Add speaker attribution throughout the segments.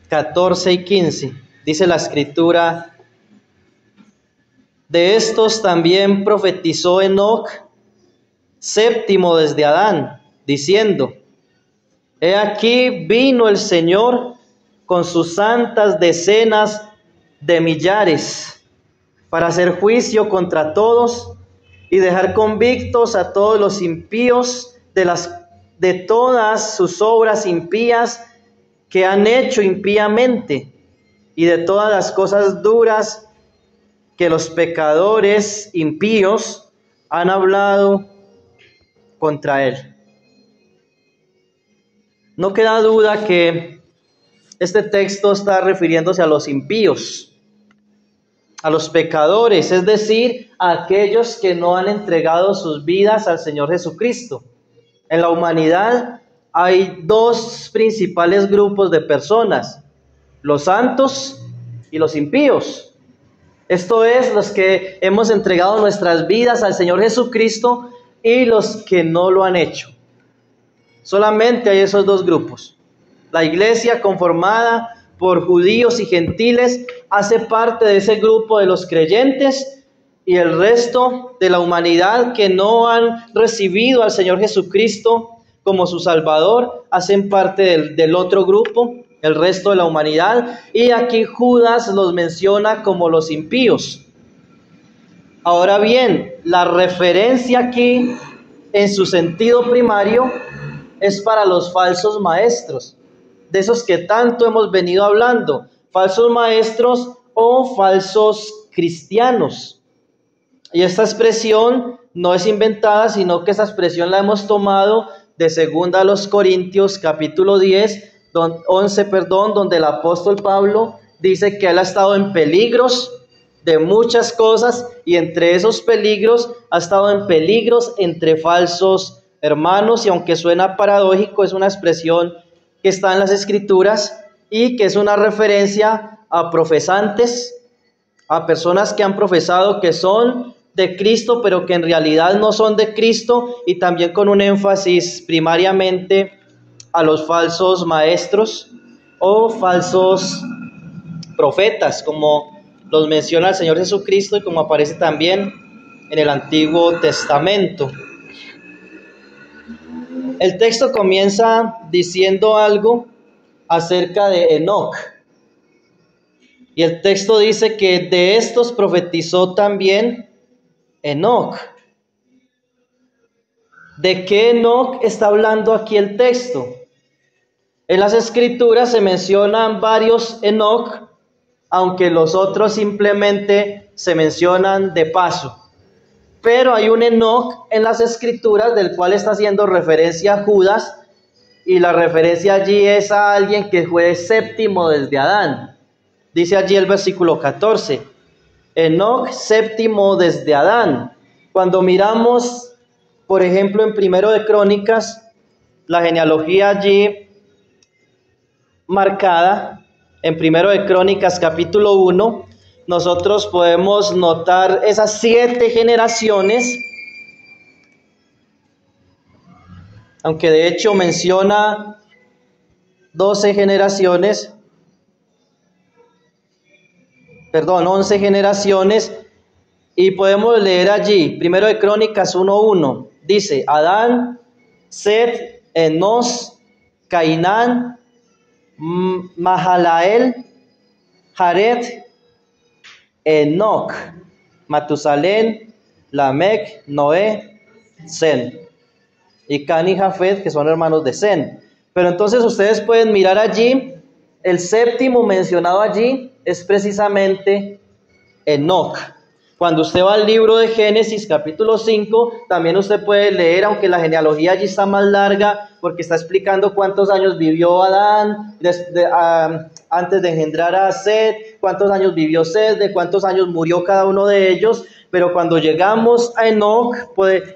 Speaker 1: 14 y 15, dice la Escritura: de estos también profetizó Enoc, séptimo desde Adán, diciendo: he aquí vino el Señor con sus santas decenas de millares, para hacer juicio contra todos y dejar convictos a todos los impíos de todas sus obras impías que han hecho impíamente, y de todas las cosas duras que los pecadores impíos han hablado contra él. No queda duda que este texto está refiriéndose a los impíos, a los pecadores, es decir, a aquellos que no han entregado sus vidas al Señor Jesucristo. En la humanidad hay dos principales grupos de personas: los santos y los impíos. Esto es, los que hemos entregado nuestras vidas al Señor Jesucristo y los que no lo han hecho. Solamente hay esos dos grupos. La iglesia, conformada por judíos y gentiles, hace parte de ese grupo de los creyentes, y el resto de la humanidad que no han recibido al Señor Jesucristo como su Salvador, hacen parte del otro grupo, el resto de la humanidad, y aquí Judas los menciona como los impíos. Ahora bien, la referencia aquí, en su sentido primario, es para los falsos maestros, de esos que tanto hemos venido hablando, falsos maestros o falsos cristianos. Y esta expresión no es inventada, sino que esa expresión la hemos tomado de 2 Corintios capítulo 11, donde el apóstol Pablo dice que él ha estado en peligros de muchas cosas, y entre esos peligros ha estado en peligros entre falsos hermanos. Y aunque suena paradójico, es una expresión que está en las Escrituras y que es una referencia a profesantes, a personas que han profesado que son de Cristo, pero que en realidad no son de Cristo, y también con un énfasis primariamente a los falsos maestros o falsos profetas, como los menciona el Señor Jesucristo y como aparece también en el Antiguo Testamento. El texto comienza diciendo algo acerca de Enoc, y el texto dice que de estos profetizó también Enoc. ¿De qué Enoc está hablando aquí el texto? En las Escrituras se mencionan varios Enoc, aunque los otros simplemente se mencionan de paso. Pero hay un Enoc en las Escrituras del cual está haciendo referencia Judas, y la referencia allí es a alguien que fue séptimo desde Adán. Dice allí el versículo 14: Enoc séptimo desde Adán. Cuando miramos, por ejemplo, en 1 de Crónicas, la genealogía allí marcada, en 1 de Crónicas capítulo 1, nosotros podemos notar esas 7 generaciones, aunque de hecho menciona 11 generaciones, y podemos leer allí, 1 de Crónicas 1:1, dice: Adán, Set, Enos, Cainán, Mahalael, Jared, Enoc, Matusalén, Lamec, Noé, Sen, y Can y Jafet, que son hermanos de Sen. Pero entonces ustedes pueden mirar allí, el séptimo mencionado allí es precisamente Enoc. Cuando usted va al libro de Génesis capítulo 5, también usted puede leer, aunque la genealogía allí está más larga, porque está explicando cuántos años vivió Adán antes de engendrar a Set, cuántos años vivió Set, de cuántos años murió cada uno de ellos. Pero cuando llegamos a Enoc,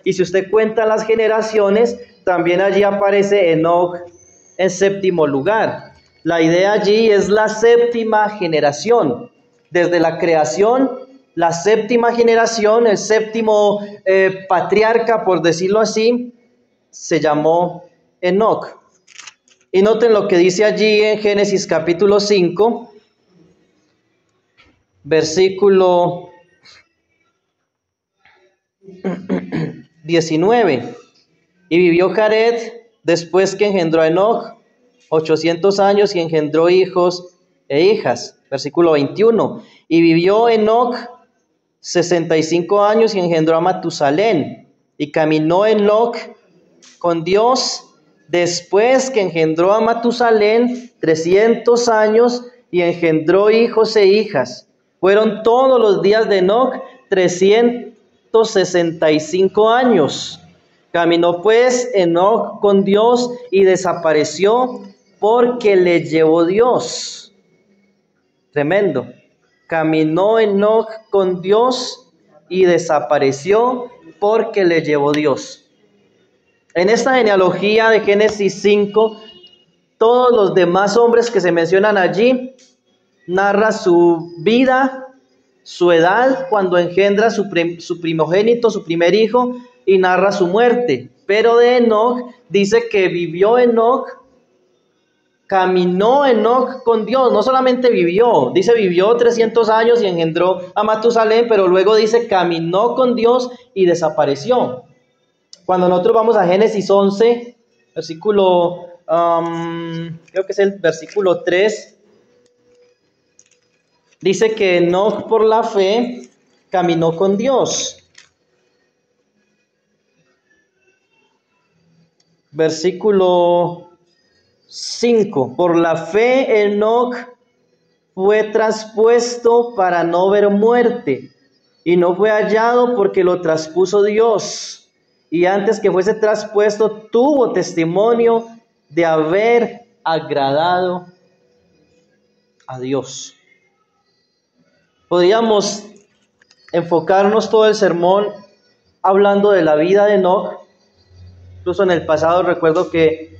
Speaker 1: y si usted cuenta las generaciones, también allí aparece Enoc en séptimo lugar. La idea allí es la séptima generación. Desde la creación, la séptima generación, el séptimo patriarca, por decirlo así, se llamó Enoc. Y noten lo que dice allí en Génesis capítulo 5, versículo 19. Y vivió Jared después que engendró a Enoc 800 años y engendró hijos e hijas. Versículo 21. Y vivió Enoc 65 años y engendró a Matusalén. Y caminó Enoc con Dios después que engendró a Matusalén 300 años y engendró hijos e hijas. Fueron todos los días de Enoc 365 años. Caminó pues Enoc con Dios y desapareció porque le llevó Dios. Tremendo. Caminó Enoc con Dios y desapareció porque le llevó Dios. En esta genealogía de Génesis 5, todos los demás hombres que se mencionan allí, narra su vida, su edad, cuando engendra su primogénito, su primer hijo, y narra su muerte. Pero de Enoc dice que vivió Enoc, caminó Enoc con Dios. No solamente vivió, dice vivió 300 años y engendró a Matusalén, pero luego dice caminó con Dios y desapareció. Cuando nosotros vamos a Génesis 11, versículo, creo que es el versículo 3, dice que Enoc por la fe caminó con Dios. Versículo 5. Por la fe Enoc fue traspuesto para no ver muerte, y no fue hallado porque lo traspuso Dios. Y antes que fuese traspuesto, tuvo testimonio de haber agradado a Dios. Podríamos enfocarnos todo el sermón hablando de la vida de Enoc. Incluso en el pasado recuerdo que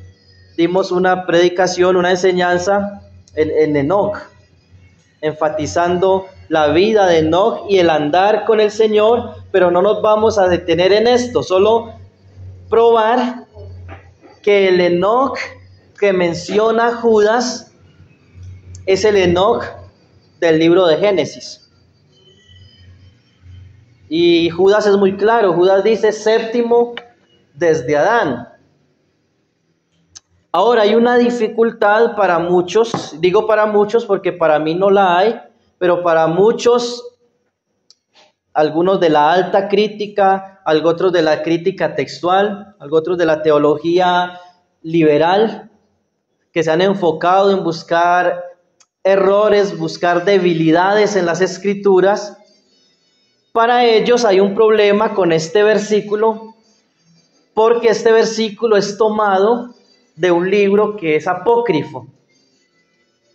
Speaker 1: dimos una predicación, una enseñanza en Enoc, enfatizando la vida de Enoc y el andar con el Señor, pero no nos vamos a detener en esto, solo probar que el Enoc que menciona Judas es el Enoc del libro de Génesis. Y Judas es muy claro, Judas dice séptimo desde Adán. Ahora hay una dificultad para muchos, digo para muchos porque para mí no la hay, pero para muchos, algunos de la alta crítica, algunos otros de la crítica textual, algunos otros de la teología liberal, que se han enfocado en buscar errores, buscar debilidades en las escrituras. Para ellos hay un problema con este versículo, porque este versículo es tomado de un libro que es apócrifo.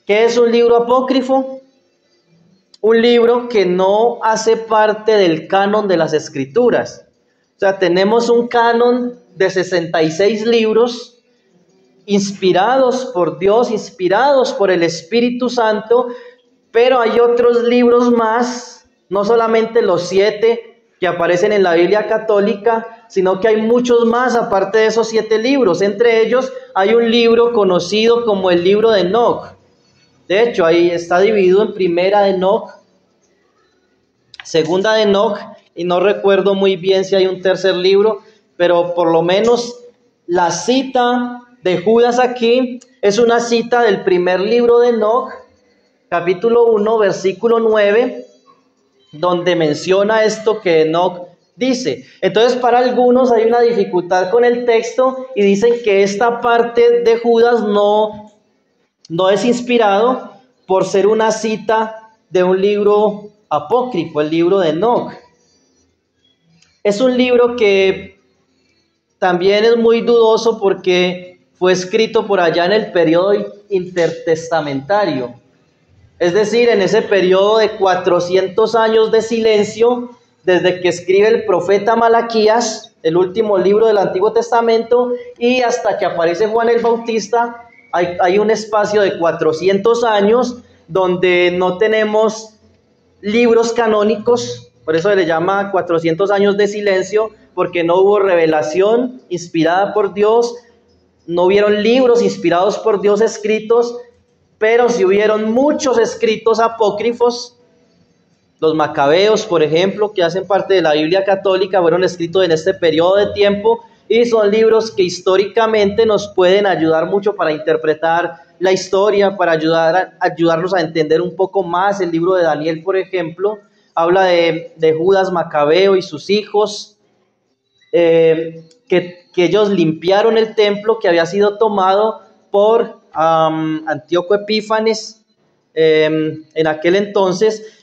Speaker 1: ¿Qué es un libro apócrifo? Un libro que no hace parte del canon de las escrituras. O sea, tenemos un canon de 66 libros inspirados por Dios, inspirados por el Espíritu Santo, pero hay otros libros más, no solamente los 7 que aparecen en la Biblia católica, sino que hay muchos más aparte de esos 7 libros. Entre ellos hay un libro conocido como el libro de Enoc. De hecho, ahí está dividido en primera de Enoc, segunda de Enoc, y no recuerdo muy bien si hay un tercer libro, pero por lo menos la cita de Judas aquí es una cita del primer libro de Enoc, capítulo 1, versículo 9, donde menciona esto que Enoc dice. Entonces, para algunos hay una dificultad con el texto y dicen que esta parte de Judas no es inspirado por ser una cita de un libro apócrifo, el libro de Enoc. Es un libro que también es muy dudoso porque fue escrito por allá en el periodo intertestamentario. Es decir, en ese periodo de 400 años de silencio, desde que escribe el profeta Malaquías, el último libro del Antiguo Testamento, y hasta que aparece Juan el Bautista, hay un espacio de 400 años donde no tenemos libros canónicos. Por eso se le llama 400 años de silencio, porque no hubo revelación inspirada por Dios no hubieron libros inspirados por Dios escritos, pero sí hubieron muchos escritos apócrifos. Los macabeos, por ejemplo, que hacen parte de la Biblia católica, fueron escritos en este periodo de tiempo y son libros que históricamente nos pueden ayudar mucho para interpretar la historia, para ayudarnos a entender un poco más. El libro de Daniel, por ejemplo, habla de Judas Macabeo y sus hijos, que ellos limpiaron el templo que había sido tomado por Antíoco Epífanes en aquel entonces.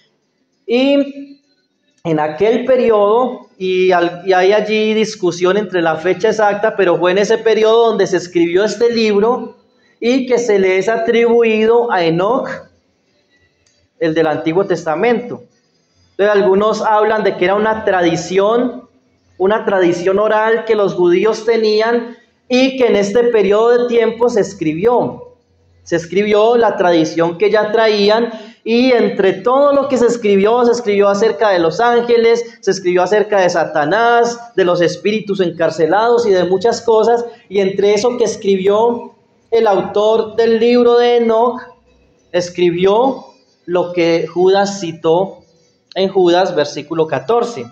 Speaker 1: Y en aquel periodo, y hay allí discusión entre la fecha exacta, pero fue en ese periodo donde se escribió este libro y que se le es atribuido a Enoc, el del Antiguo Testamento. Entonces algunos hablan de que era una tradición oral que los judíos tenían y que en este periodo de tiempo se escribió la tradición que ya traían. Y entre todo lo que se escribió acerca de los ángeles, se escribió acerca de Satanás, de los espíritus encarcelados y de muchas cosas. Y entre eso que escribió el autor del libro de Enoc, escribió lo que Judas citó en Judas, versículo 14.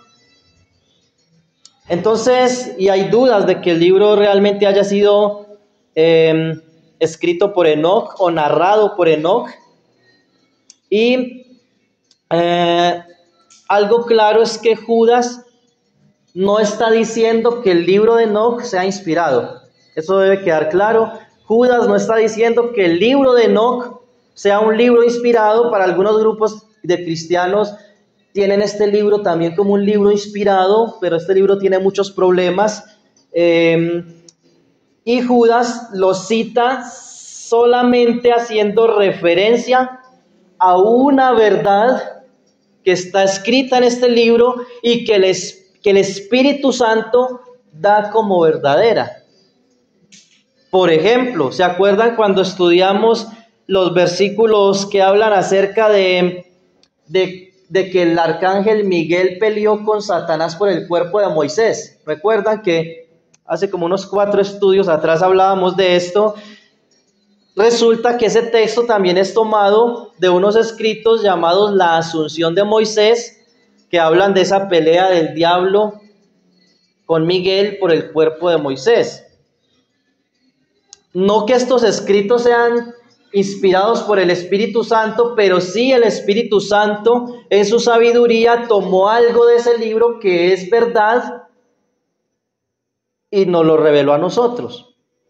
Speaker 1: Entonces, y hay dudas de que el libro realmente haya sido escrito por Enoc o narrado por Enoc. Y algo claro es que Judas no está diciendo que el libro de Enoc sea inspirado. Eso debe quedar claro. Judas no está diciendo que el libro de Enoc sea un libro inspirado. Para algunos grupos de cristianos tienen este libro también como un libro inspirado, pero este libro tiene muchos problemas. Y Judas lo cita solamente haciendo referencia a una verdad que está escrita en este libro y que el Espíritu Santo da como verdadera. Por ejemplo, ¿se acuerdan cuando estudiamos los versículos que hablan acerca de que el arcángel Miguel peleó con Satanás por el cuerpo de Moisés? ¿Recuerdan que hace como unos 4 estudios atrás hablábamos de esto? Resulta que ese texto también es tomado de unos escritos llamados La Asunción de Moisés, que hablan de esa pelea del diablo con Miguel por el cuerpo de Moisés. No que estos escritos sean inspirados por el Espíritu Santo, pero sí el Espíritu Santo en su sabiduría tomó algo de ese libro que es verdad y nos lo reveló a nosotros.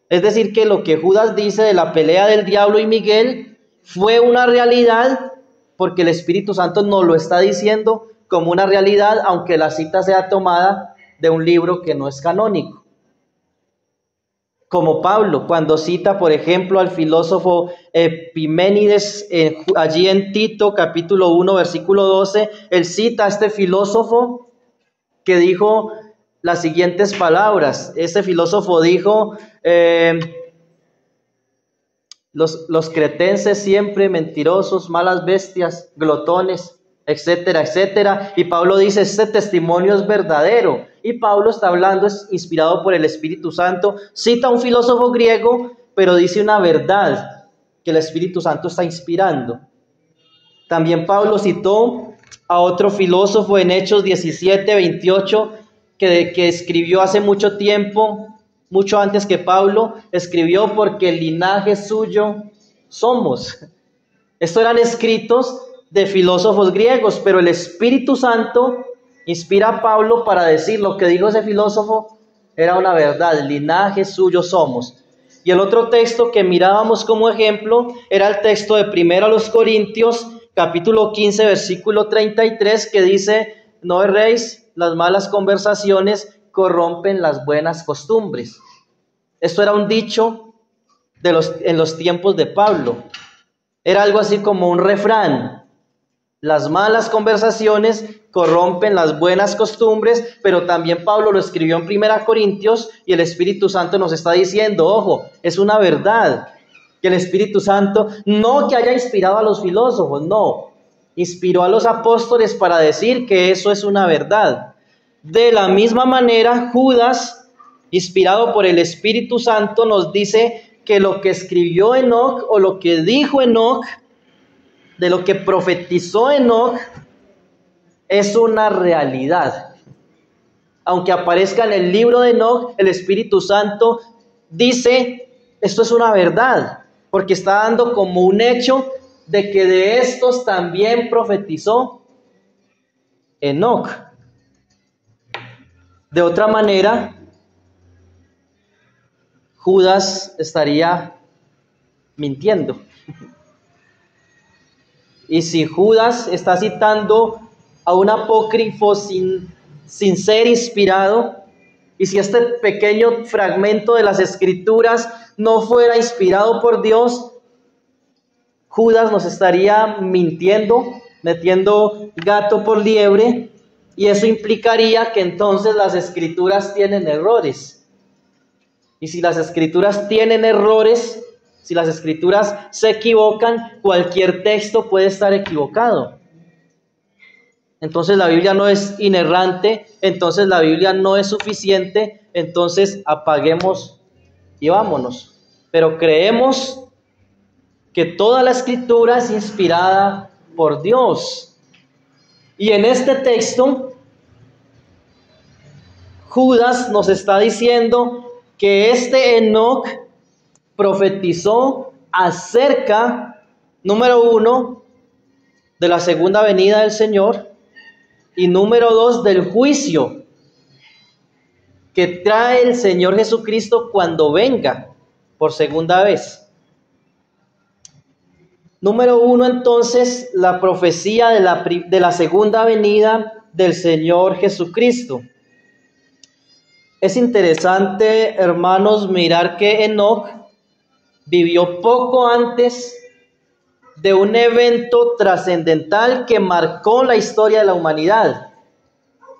Speaker 1: Es decir, que lo que Judas dice de la pelea del diablo y Miguel fue una realidad porque el Espíritu Santo nos lo está diciendo como una realidad, aunque la cita sea tomada de un libro que no es canónico. Como Pablo, cuando cita, por ejemplo, al filósofo Epiménides, allí en Tito, capítulo 1, versículo 12, él cita a este filósofo que dijo las siguientes palabras. Este filósofo dijo, los cretenses siempre mentirosos, malas bestias, glotones, etcétera, etcétera. Y Pablo dice, este testimonio es verdadero. Y Pablo está hablando, es inspirado por el Espíritu Santo. Cita a un filósofo griego, pero dice una verdad que el Espíritu Santo está inspirando. También Pablo citó a otro filósofo en Hechos 17, 28, que escribió hace mucho tiempo, mucho antes que Pablo, escribió porque el linaje suyo somos. Estos eran escritos de filósofos griegos, pero el Espíritu Santo inspira a Pablo para decir lo que dijo ese filósofo era una verdad, el linaje suyo somos. Y el otro texto que mirábamos como ejemplo era el texto de 1 Corintios, capítulo 15, versículo 33, que dice, no erréis, las malas conversaciones corrompen las buenas costumbres. Esto era un dicho en los tiempos de Pablo. Era algo así como un refrán. Las malas conversaciones corrompen las buenas costumbres, pero también Pablo lo escribió en 1 Corintios y el Espíritu Santo nos está diciendo, ojo, es una verdad que el Espíritu Santo, no que haya inspirado a los filósofos, no, inspiró a los apóstoles para decir que eso es una verdad. De la misma manera, Judas inspirado por el Espíritu Santo, nos dice que lo que escribió Enoc o lo que dijo Enoc, de lo que profetizó Enoc, es una realidad. Aunque aparezca en el libro de Enoc, el Espíritu Santo dice, esto es una verdad, porque está dando como un hecho de que de estos también profetizó Enoc. De otra manera, Judas estaría mintiendo. Y si Judas está citando a un apócrifo sin ser inspirado, y si este pequeño fragmento de las Escrituras no fuera inspirado por Dios, Judas nos estaría mintiendo, metiendo gato por liebre, y eso implicaría que entonces las Escrituras tienen errores. Y si las Escrituras tienen errores, si las Escrituras se equivocan, cualquier texto puede estar equivocado. Entonces la Biblia no es inerrante, entonces la Biblia no es suficiente, entonces apaguemos y vámonos. Pero creemos que toda la Escritura es inspirada por Dios. Y en este texto, Judas nos está diciendo que este Enoc profetizó acerca, número 1, de la segunda venida del Señor, y número 2, del juicio que trae el Señor Jesucristo cuando venga por segunda vez. Número 1, entonces, la profecía de la segunda venida del Señor Jesucristo. Es interesante, hermanos, mirar que Enoc vivió poco antes de un evento trascendental que marcó la historia de la humanidad.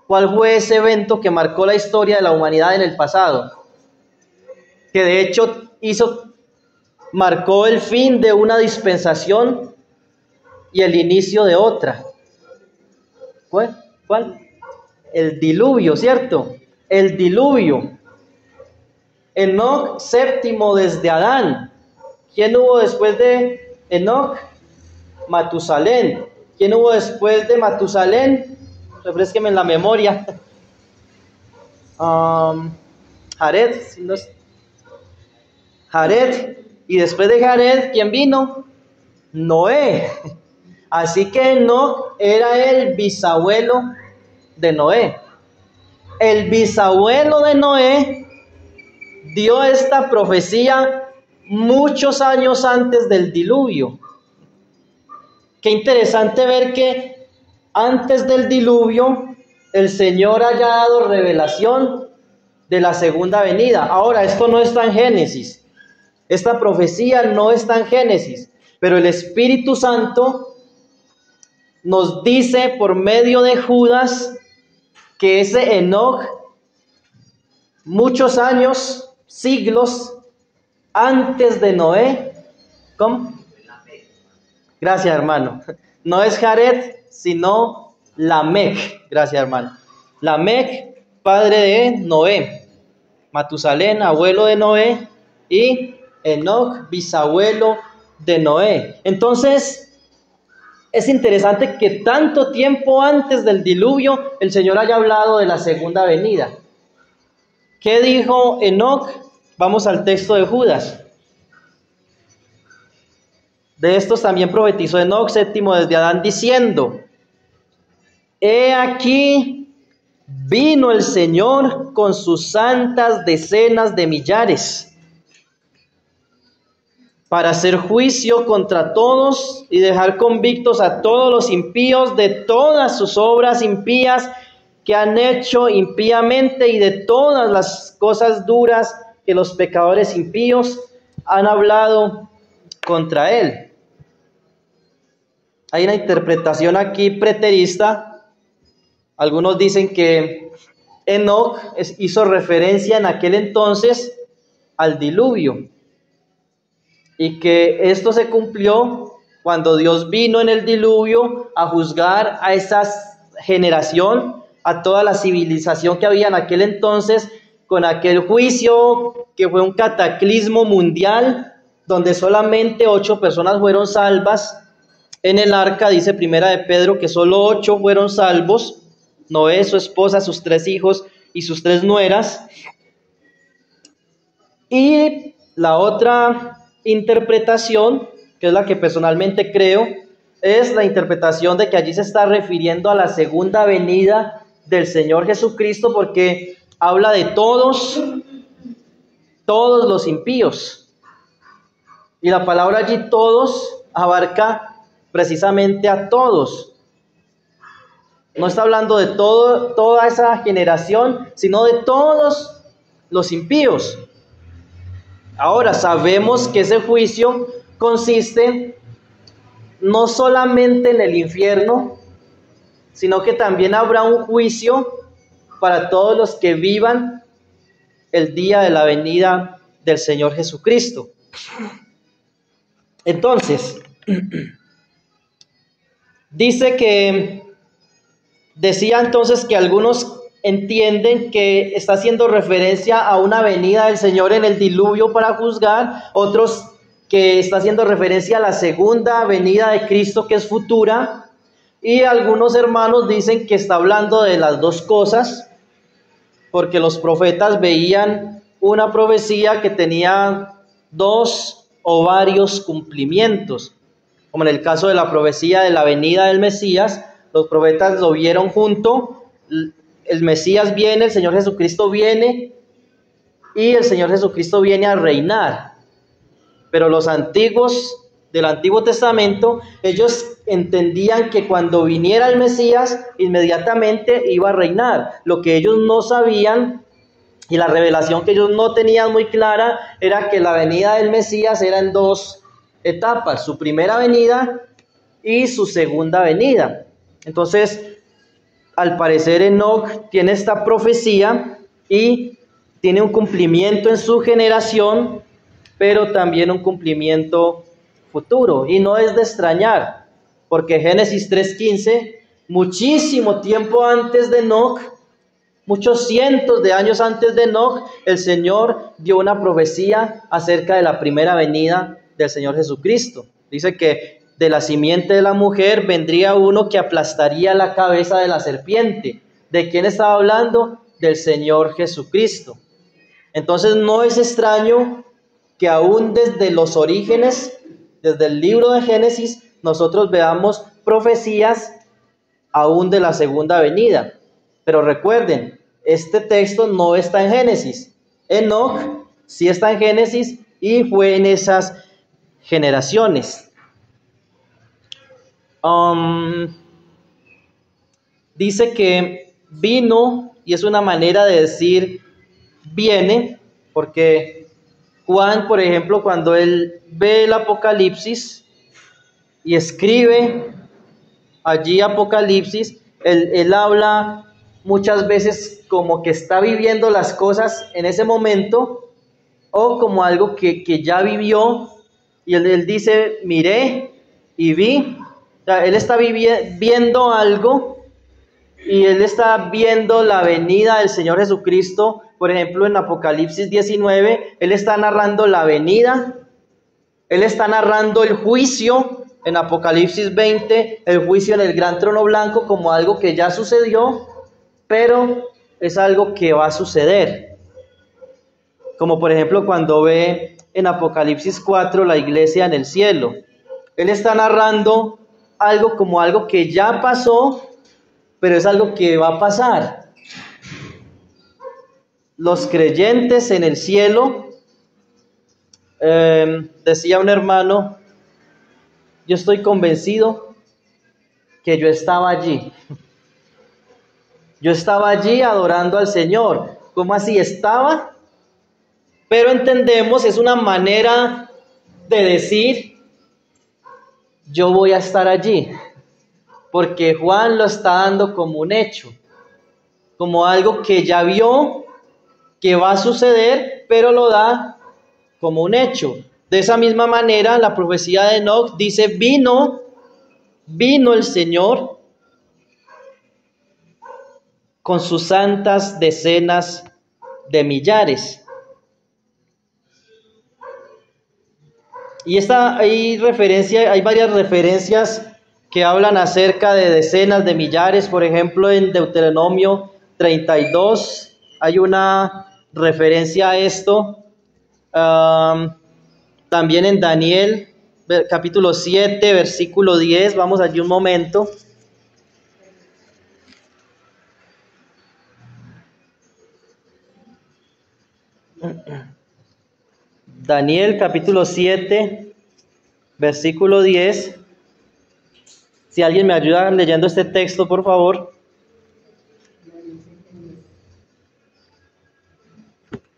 Speaker 1: ¿Cuál fue ese evento que marcó la historia de la humanidad en el pasado? Que de hecho marcó el fin de una dispensación y el inicio de otra. ¿Cuál? El diluvio, ¿cierto? El diluvio. Enoc, séptimo desde Adán. ¿Quién hubo después de Enoc? Matusalén. ¿Quién hubo después de Matusalén? Refrésqueme en la memoria. Jared. Jared. Y después de Jared, ¿quién vino? Noé. Así que Enoc era el bisabuelo de Noé. El bisabuelo de Noé dio esta profecía muchos años antes del diluvio. Qué interesante ver que antes del diluvio el Señor haya dado revelación de la segunda venida. Ahora, esto no está en Génesis. Esta profecía no está en Génesis, pero el Espíritu Santo nos dice por medio de Judas que ese Enoc, muchos años, siglos antes de Noé, ¿cómo? Gracias, hermano. No es Jared, sino Lamec. Gracias, hermano. Lamec, padre de Noé. Matusalén, abuelo de Noé. Y Enoc, bisabuelo de Noé. Entonces, es interesante que tanto tiempo antes del diluvio el Señor haya hablado de la segunda venida. ¿Qué dijo Enoc? Vamos al texto de Judas. De estos también profetizó Enoc, séptimo desde Adán, diciendo: He aquí, vino el Señor con sus santas decenas de millares, para hacer juicio contra todos y dejar convictos a todos los impíos de todas sus obras impías que han hecho impíamente y de todas las cosas duras que los pecadores impíos han hablado contra él. Hay una interpretación aquí preterista. Algunos dicen que Enoc hizo referencia en aquel entonces al diluvio y que esto se cumplió cuando Dios vino en el diluvio a juzgar a esa generación, a toda la civilización que había en aquel entonces, con aquel juicio que fue un cataclismo mundial, donde solamente 8 personas fueron salvas. En el arca dice Primera de Pedro que solo 8 fueron salvos: Noé, su esposa, sus 3 hijos y sus 3 nueras. Y la otra interpretación, que es la que personalmente creo, es la interpretación de que allí se está refiriendo a la segunda venida del Señor Jesucristo, porque habla de todos los impíos. Y la palabra allí todos abarca precisamente a todos. No está hablando de toda esa generación, sino de todos los impíos. Ahora sabemos que ese juicio consiste no solamente en el infierno, sino que también habrá un juicio para todos los que vivan el día de la venida del Señor Jesucristo. Entonces, decía entonces que algunos entienden que está haciendo referencia a una venida del Señor en el diluvio para juzgar, otros que está haciendo referencia a la segunda venida de Cristo, que es futura, y algunos hermanos dicen que está hablando de las dos cosas, porque los profetas veían una profecía que tenía 2 o varios cumplimientos, como en el caso de la profecía de la venida del Mesías. Los profetas lo vieron junto: el Mesías viene, el Señor Jesucristo viene, y el Señor Jesucristo viene a reinar. Pero los antiguos del Antiguo Testamento, ellos entendían que cuando viniera el Mesías, inmediatamente iba a reinar. Lo que ellos no sabían, y la revelación que ellos no tenían muy clara, era que la venida del Mesías era en 2 etapas: su primera venida y su segunda venida. Entonces, al parecer, Enoc tiene esta profecía y tiene un cumplimiento en su generación, pero también un cumplimiento futuro. Y no es de extrañar, porque Génesis 3:15, muchísimo tiempo antes de Enoc, muchos cientos de años antes de Enoc, el Señor dio una profecía acerca de la primera venida del Señor Jesucristo. Dice que de la simiente de la mujer vendría uno que aplastaría la cabeza de la serpiente. ¿De quién estaba hablando? Del Señor Jesucristo. Entonces no es extraño que aún desde los orígenes, desde el libro de Génesis, nosotros veamos profecías aún de la segunda venida. Pero recuerden, este texto no está en Génesis. Enoc sí está en Génesis y fue en esas generaciones. Dice que vino, y es una manera de decir viene, porque Juan, por ejemplo, cuando él ve el Apocalipsis y escribe allí Apocalipsis, él habla muchas veces como que está viviendo las cosas en ese momento, o como algo que ya vivió, y él dice, miré y vi. O sea, él está viendo algo, y él está viendo la venida del Señor Jesucristo. Por ejemplo, en Apocalipsis 19, él está narrando la venida, él está narrando el juicio. En Apocalipsis 20, el juicio en el gran trono blanco, como algo que ya sucedió, pero es algo que va a suceder. Como por ejemplo cuando ve en Apocalipsis 4 la iglesia en el cielo. Él está narrando algo como algo que ya pasó, pero es algo que va a pasar. Los creyentes en el cielo, decía un hermano, yo estoy convencido que yo estaba allí. Yo estaba allí adorando al Señor. ¿Cómo así estaba? Pero entendemos, es una manera de decir, yo voy a estar allí. Porque Juan lo está dando como un hecho, como algo que ya vio, que va a suceder, pero lo da como un hecho. De esa misma manera, la profecía de Enoc dice, vino el Señor con sus santas decenas de millares. Y hay varias referencias que hablan acerca de decenas de millares. Por ejemplo, en Deuteronomio 32 hay una referencia a esto. También en Daniel, capítulo 7, versículo 10. Vamos allí un momento. Daniel capítulo 7, versículo 10. Si alguien me ayuda leyendo este texto, por favor.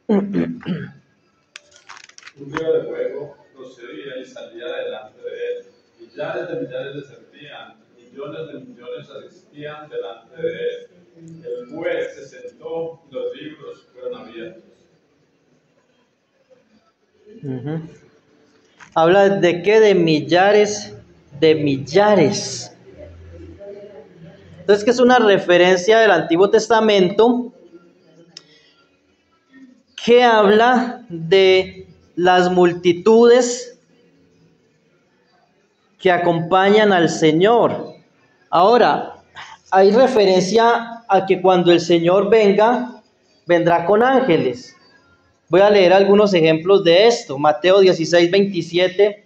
Speaker 2: Un río de fuego procedía y salía delante de él. Millares le servían, millones de millones asistían delante de él. El juez se sentó y los libros fueron abiertos.
Speaker 1: Habla de qué, de millares de millares. Entonces, que es una referencia del Antiguo Testamento que habla de las multitudes que acompañan al Señor. Ahora, hay referencia a que cuando el Señor venga, vendrá con ángeles. Voy a leer algunos ejemplos de esto. Mateo 16, 27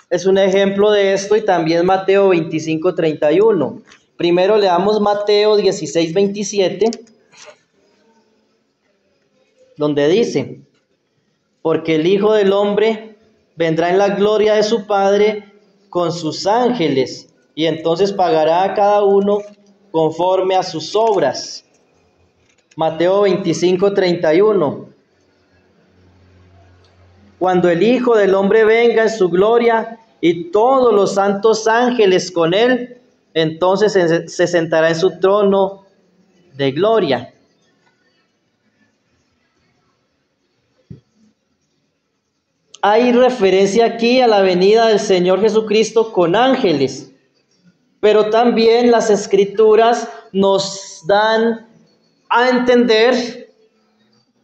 Speaker 1: es un ejemplo de esto, y también Mateo 25, 31. Primero leamos Mateo 16, 27, donde dice: porque el Hijo del Hombre vendrá en la gloria de su Padre con sus ángeles, y entonces pagará a cada uno conforme a sus obras. Mateo 25, 31. Cuando el Hijo del Hombre venga en su gloria y todos los santos ángeles con él, entonces se sentará en su trono de gloria. Hay referencia aquí a la venida del Señor Jesucristo con ángeles, pero también las Escrituras nos dan a entender,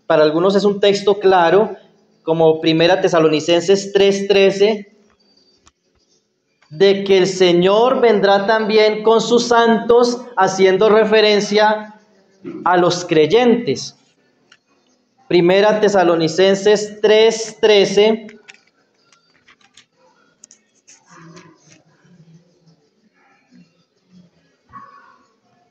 Speaker 1: para algunos es un texto claro, como 1 Tesalonicenses 3:13, de que el Señor vendrá también con sus santos, haciendo referencia a los creyentes. 1 Tesalonicenses 3:13.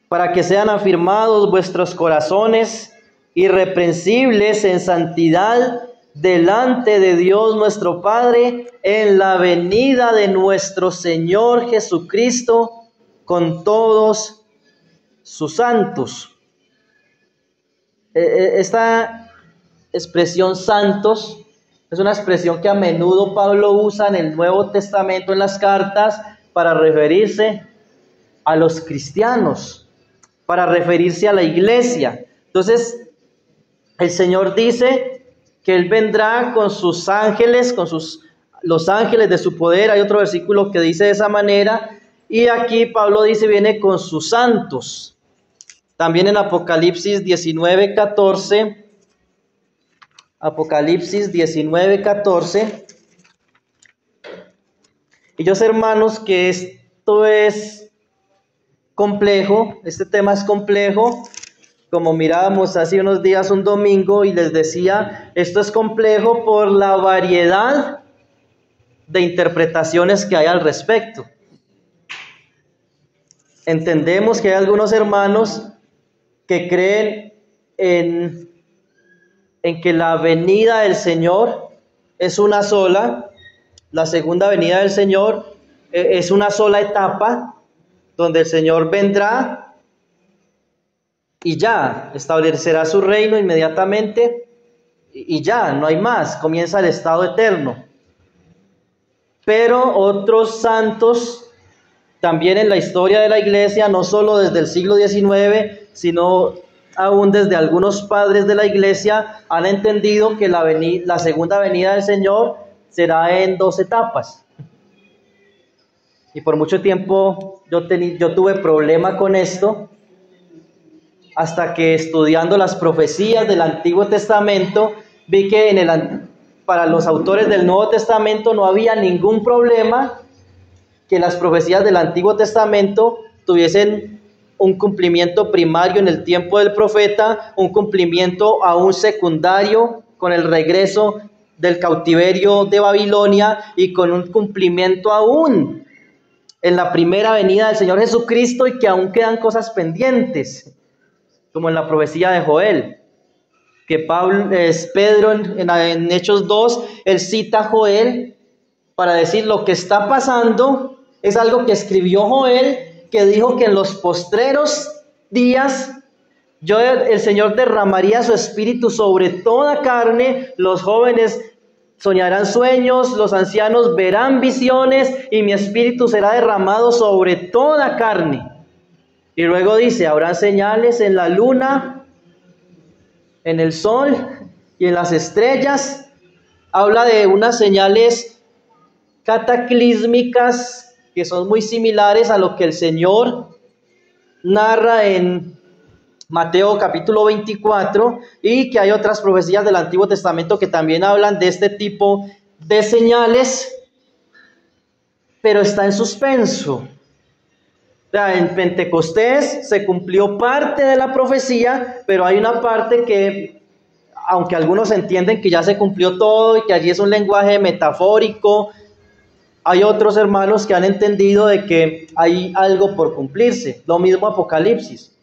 Speaker 1: Para que sean afirmados vuestros corazones irreprensibles en santidad delante de Dios nuestro Padre, en la venida de nuestro Señor Jesucristo con todos sus santos. Esta expresión santos es una expresión que a menudo Pablo usa en el Nuevo Testamento, en las cartas, para referirse a los cristianos, para referirse a la iglesia. Entonces, el Señor dice que Él vendrá con sus ángeles, los ángeles de su poder. Hay otro versículo que dice de esa manera, y aquí Pablo dice viene con sus santos. También en Apocalipsis 19:14, Apocalipsis 19:14. Y yo sé, hermanos, que esto es complejo, este tema es complejo. Como mirábamos hace unos días un domingo y les decía, esto es complejo por la variedad de interpretaciones que hay al respecto. Entendemos que hay algunos hermanos que creen en que la venida del Señor es una sola, la segunda venida del Señor es una sola etapa, donde el Señor vendrá y ya, establecerá su reino inmediatamente y ya, no hay más, comienza el estado eterno. Pero otros santos, también en la historia de la iglesia, no solo desde el siglo XIX, sino aún desde algunos padres de la iglesia, han entendido que la segunda venida del Señor será en 2 etapas. Y por mucho tiempo yo tuve problema con esto, hasta que estudiando las profecías del Antiguo Testamento, vi que para los autores del Nuevo Testamento no había ningún problema que las profecías del Antiguo Testamento tuviesen un cumplimiento primario en el tiempo del profeta, un cumplimiento aún secundario con el regreso del cautiverio de Babilonia y con un cumplimiento aún en la primera venida del Señor Jesucristo, y que aún quedan cosas pendientes, como en la profecía de Joel, que Pedro en Hechos 2, él cita a Joel para decir lo que está pasando es algo que escribió Joel, que dijo que en los postreros días el Señor derramaría su espíritu sobre toda carne, los jóvenes soñarán sueños, los ancianos verán visiones, y mi espíritu será derramado sobre toda carne. Y luego dice, habrá señales en la luna, en el sol y en las estrellas. Habla de unas señales cataclísmicas que son muy similares a lo que el Señor narra en Mateo capítulo 24, y que hay otras profecías del Antiguo Testamento que también hablan de este tipo de señales, pero está en suspenso. O sea, en Pentecostés se cumplió parte de la profecía, pero hay una parte que, aunque algunos entienden que ya se cumplió todo y que allí es un lenguaje metafórico, hay otros hermanos que han entendido de que hay algo por cumplirse. Lo mismo Apocalipsis.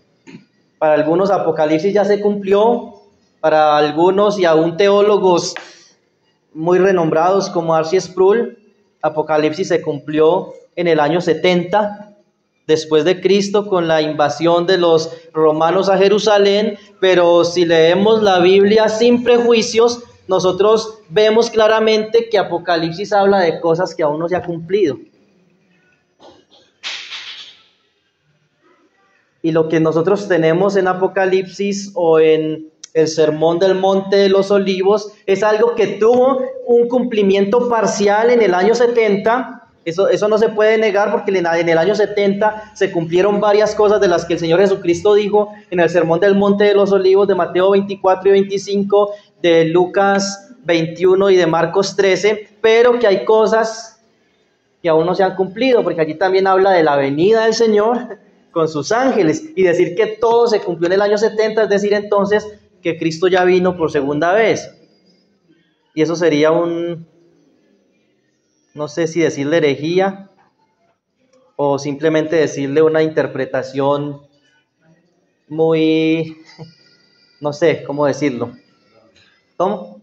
Speaker 1: Para algunos Apocalipsis ya se cumplió, para algunos y aún teólogos muy renombrados como R.C. Sproul, Apocalipsis se cumplió en el año 70 después de Cristo, con la invasión de los romanos a Jerusalén. Pero si leemos la Biblia sin prejuicios, nosotros vemos claramente que Apocalipsis habla de cosas que aún no se ha cumplido. Y lo que nosotros tenemos en Apocalipsis o en el Sermón del Monte de los Olivos es algo que tuvo un cumplimiento parcial en el año 70. Eso no se puede negar, porque en el año 70 se cumplieron varias cosas de las que el Señor Jesucristo dijo en el Sermón del Monte de los Olivos de Mateo 24 y 25, de Lucas 21 y de Marcos 13, pero que hay cosas que aún no se han cumplido, porque allí también habla de la venida del Señor con sus ángeles, y decir que todo se cumplió en el año 70, es decir entonces que Cristo ya vino por segunda vez. Y eso sería no sé si decirle herejía o simplemente decirle una interpretación muy, no sé cómo decirlo. ¿Cómo?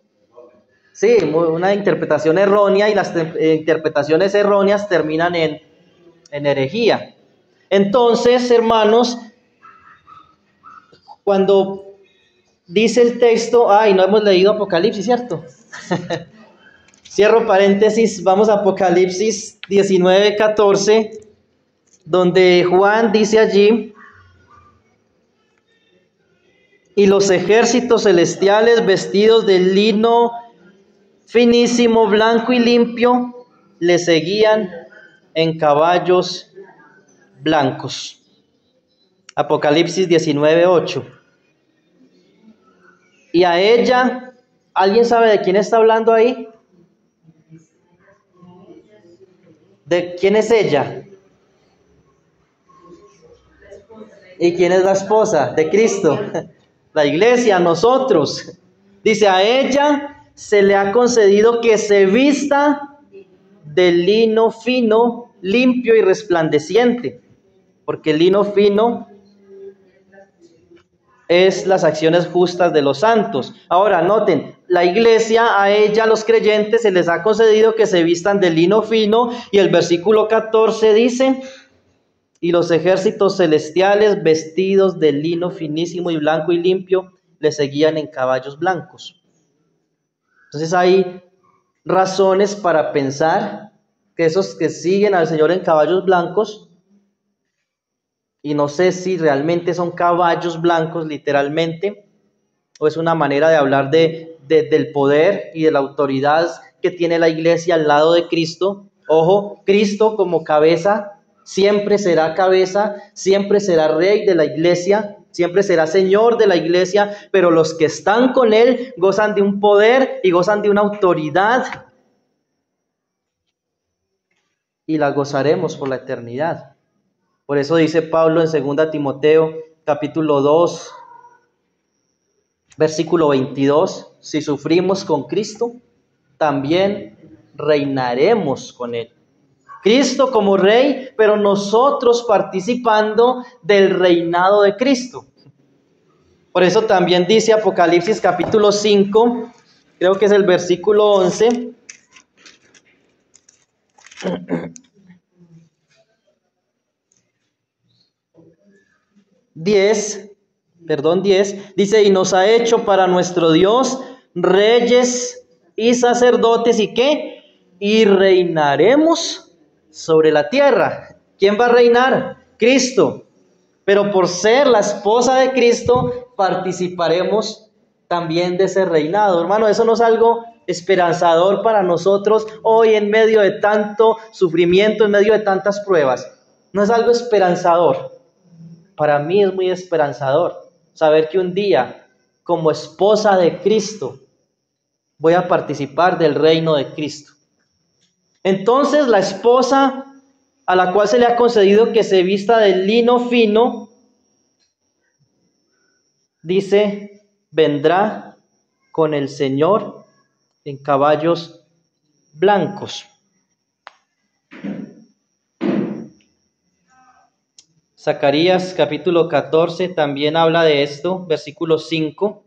Speaker 1: Sí, una interpretación errónea, y las interpretaciones erróneas terminan en herejía. Entonces, hermanos, cuando dice el texto, no hemos leído Apocalipsis, ¿cierto? Cierro paréntesis, vamos a Apocalipsis 19:14, donde Juan dice allí: y los ejércitos celestiales vestidos de lino finísimo, blanco y limpio, le seguían en caballos blancos. Apocalipsis 19:8. Y a ella, ¿alguien sabe de quién está hablando ahí? ¿De quién es ella? ¿Y quién es la esposa? De Cristo. La iglesia, nosotros. Dice, a ella se le ha concedido que se vista de lino fino, limpio y resplandeciente, porque el lino fino es las acciones justas de los santos. Ahora, noten, la iglesia, a ella, los creyentes, se les ha concedido que se vistan de lino fino, y el versículo 14 dice: y los ejércitos celestiales vestidos de lino finísimo y blanco y limpio le seguían en caballos blancos. Entonces hay razones para pensar que esos que siguen al Señor en caballos blancos, y no sé si realmente son caballos blancos literalmente, o es una manera de hablar del poder y de la autoridad que tiene la iglesia al lado de Cristo. Ojo, Cristo como cabeza siempre será rey de la iglesia, siempre será Señor de la iglesia, pero los que están con Él gozan de un poder y gozan de una autoridad y la gozaremos por la eternidad. Por eso dice Pablo en 2 Timoteo capítulo 2, versículo 22, si sufrimos con Cristo, también reinaremos con Él. Cristo como Rey, pero nosotros participando del reinado de Cristo. Por eso también dice Apocalipsis capítulo 5, creo que es el versículo 11. 10, dice, y nos ha hecho para nuestro Dios reyes y sacerdotes, ¿y qué? Y reinaremos sobre la tierra. ¿Quién va a reinar? Cristo. Pero por ser la esposa de Cristo, participaremos también de ese reinado. Hermano, eso no es algo esperanzador para nosotros hoy en medio de tanto sufrimiento, en medio de tantas pruebas. No es algo esperanzador. Para mí es muy esperanzador saber que un día, como esposa de Cristo, voy a participar del reino de Cristo. Entonces, la esposa a la cual se le ha concedido que se vista de lino fino, dice, vendrá con el Señor en caballos blancos. Zacarías capítulo 14 también habla de esto, versículo 5,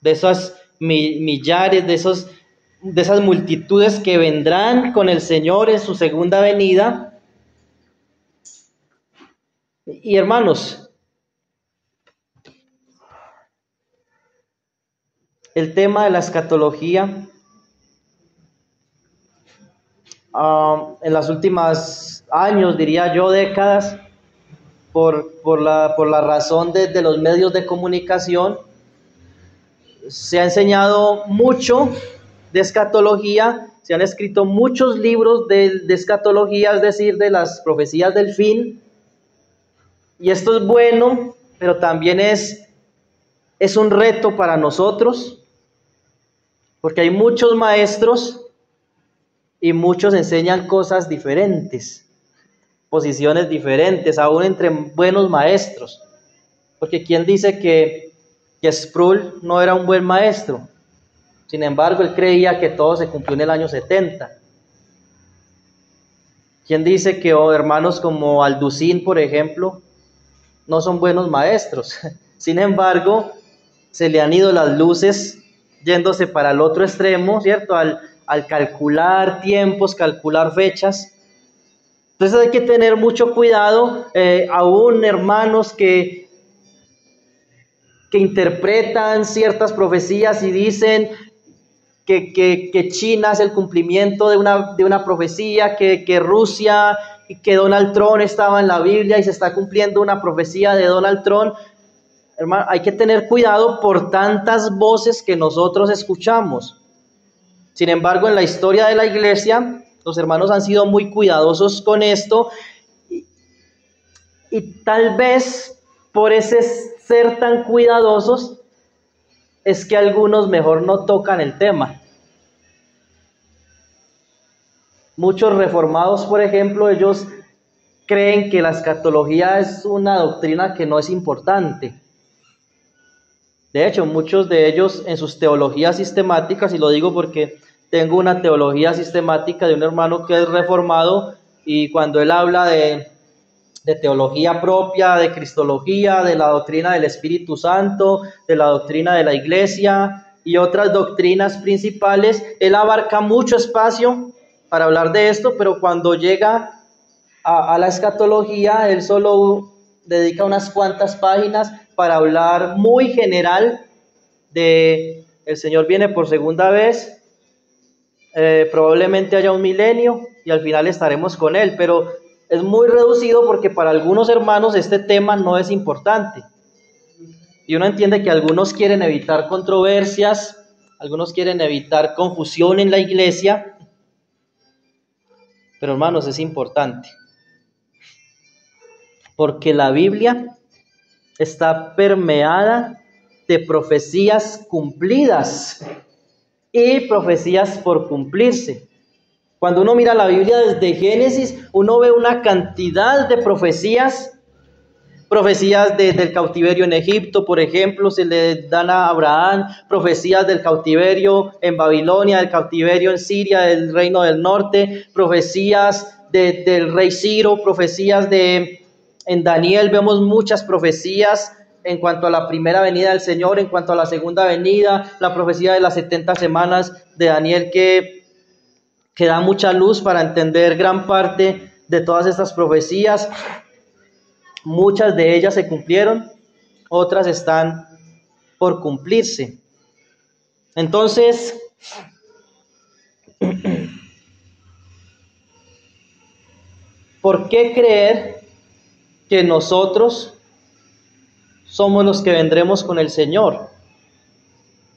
Speaker 1: de esas millares, de esas multitudes que vendrán con el Señor en su segunda venida. Y hermanos, el tema de la escatología en las últimas años, diría yo, décadas, por la razón de los medios de comunicación, se ha enseñado mucho de escatología, se han escrito muchos libros de escatología, es decir, de las profecías del fin, y esto es bueno, pero también es un reto para nosotros, porque hay muchos maestros y muchos enseñan cosas diferentes, posiciones diferentes, aún entre buenos maestros. Porque ¿quién dice que Sproul no era un buen maestro? Sin embargo, él creía que todo se cumplió en el año 70. ¿Quién dice que hermanos como Alducín, por ejemplo, no son buenos maestros? Sin embargo, se le han ido las luces yéndose para el otro extremo, ¿cierto? Al calcular tiempos, calcular fechas. Entonces hay que tener mucho cuidado, aún hermanos que interpretan ciertas profecías y dicen que China es el cumplimiento de una profecía, que Rusia y que Donald Trump estaba en la Biblia y se está cumpliendo una profecía de Donald Trump. Hermano, hay que tener cuidado por tantas voces que nosotros escuchamos. Sin embargo, en la historia de la iglesia, los hermanos han sido muy cuidadosos con esto y tal vez por ese ser tan cuidadosos es que algunos mejor no tocan el tema. Muchos reformados, por ejemplo, ellos creen que la escatología es una doctrina que no es importante. De hecho, muchos de ellos en sus teologías sistemáticas, y lo digo porque tengo una teología sistemática de un hermano que es reformado, y cuando él habla de teología propia, de cristología, de la doctrina del Espíritu Santo, de la doctrina de la iglesia y otras doctrinas principales, él abarca mucho espacio para hablar de esto, pero cuando llega a la escatología, él solo dedica unas cuantas páginas para hablar muy general de el Señor viene por segunda vez, probablemente haya un milenio y al final estaremos con Él, pero es muy reducido porque para algunos hermanos este tema no es importante. Y uno entiende que algunos quieren evitar controversias, algunos quieren evitar confusión en la iglesia, pero hermanos, es importante. Porque la Biblia está permeada de profecías cumplidas y profecías por cumplirse. Cuando uno mira la Biblia desde Génesis, uno ve una cantidad de profecías del cautiverio en Egipto, por ejemplo, se le dan a Abraham, profecías del cautiverio en Babilonia, del cautiverio en Siria, del reino del norte, profecías del rey Ciro, profecías en Daniel vemos muchas profecías en cuanto a la primera venida del Señor, en cuanto a la segunda venida, la profecía de las 70 semanas de Daniel que da mucha luz para entender gran parte de todas estas profecías. Muchas de ellas se cumplieron, otras están por cumplirse. Entonces, ¿por qué creer que nosotros somos los que vendremos con el Señor?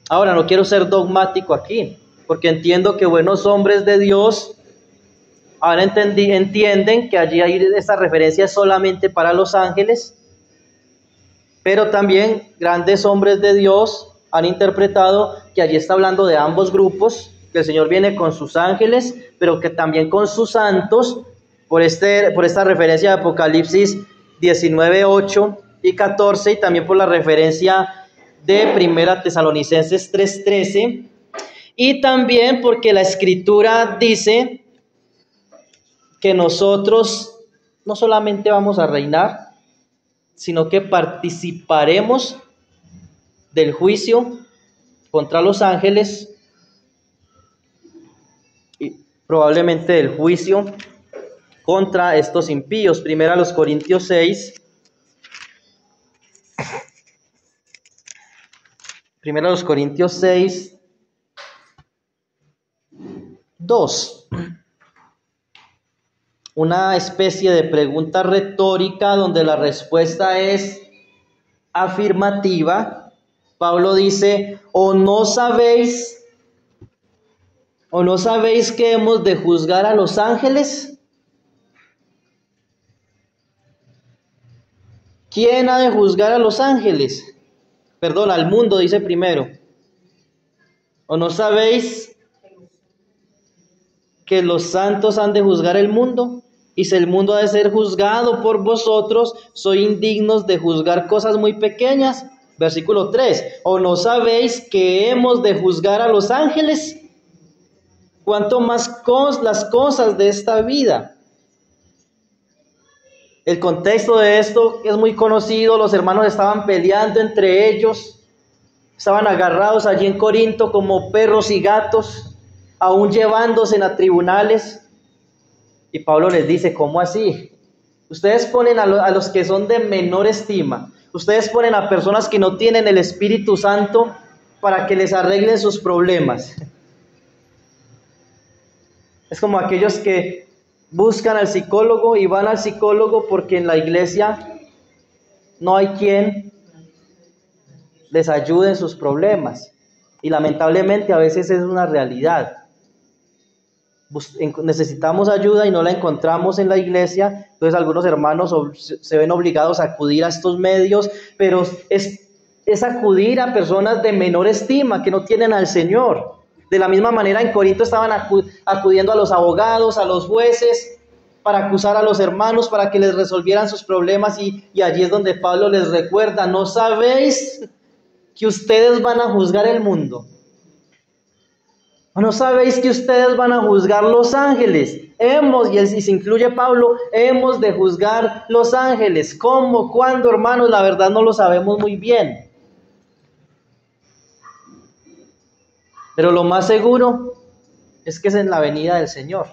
Speaker 1: Ahora, no quiero ser dogmático aquí, porque entiendo que buenos hombres de Dios ahora entienden que allí hay esta referencia solamente para los ángeles, pero también grandes hombres de Dios han interpretado que allí está hablando de ambos grupos, que el Señor viene con sus ángeles, pero que también con sus santos, por esta referencia de Apocalipsis 19, 8 y 14, y también por la referencia de Primera Tesalonicenses 3:13, y también porque la Escritura dice que nosotros no solamente vamos a reinar, sino que participaremos del juicio contra los ángeles y probablemente del juicio contra estos impíos. Primera los Corintios 6. Primera los Corintios 6, 2. Una especie de pregunta retórica donde la respuesta es afirmativa. Pablo dice, ¿o no sabéis que hemos de juzgar a los ángeles? ¿Quién ha de juzgar a los ángeles? Perdón, al mundo, dice primero. ¿O no sabéis que los santos han de juzgar el mundo? Y si el mundo ha de ser juzgado por vosotros, sois indignos de juzgar cosas muy pequeñas. Versículo 3. ¿O no sabéis que hemos de juzgar a los ángeles? ¿Cuánto más las cosas de esta vida? El contexto de esto es muy conocido. Los hermanos estaban peleando entre ellos. Estaban agarrados allí en Corinto como perros y gatos, aún llevándose a tribunales. Y Pablo les dice, ¿cómo así? Ustedes ponen a los que son de menor estima. Ustedes ponen a personas que no tienen el Espíritu Santo para que les arreglen sus problemas. Es como aquellos que buscan al psicólogo y van al psicólogo porque en la iglesia no hay quien les ayude en sus problemas. Y lamentablemente a veces es una realidad. Necesitamos ayuda y no la encontramos en la iglesia, entonces algunos hermanos se ven obligados a acudir a estos medios, pero es acudir a personas de menor estima que no tienen al Señor. De la misma manera en Corinto estaban acudiendo a los abogados, a los jueces, para acusar a los hermanos, para que les resolvieran sus problemas, y allí es donde Pablo les recuerda, ¿no sabéis que ustedes van a juzgar el mundo? ¿No sabéis que ustedes van a juzgar los ángeles? Y se incluye Pablo, hemos de juzgar los ángeles. ¿Cómo? ¿Cuándo, hermanos? La verdad no lo sabemos muy bien. Pero lo más seguro es que es en la venida del Señor.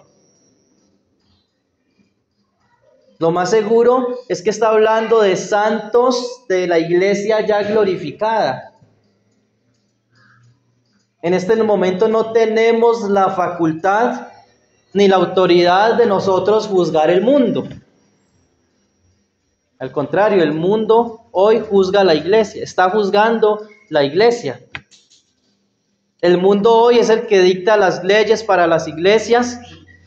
Speaker 1: Lo más seguro es que está hablando de santos de la iglesia ya glorificada. En este momento no tenemos la facultad ni la autoridad de nosotros juzgar el mundo. Al contrario, el mundo hoy juzga a la iglesia, está juzgando la iglesia. El mundo hoy es el que dicta las leyes para las iglesias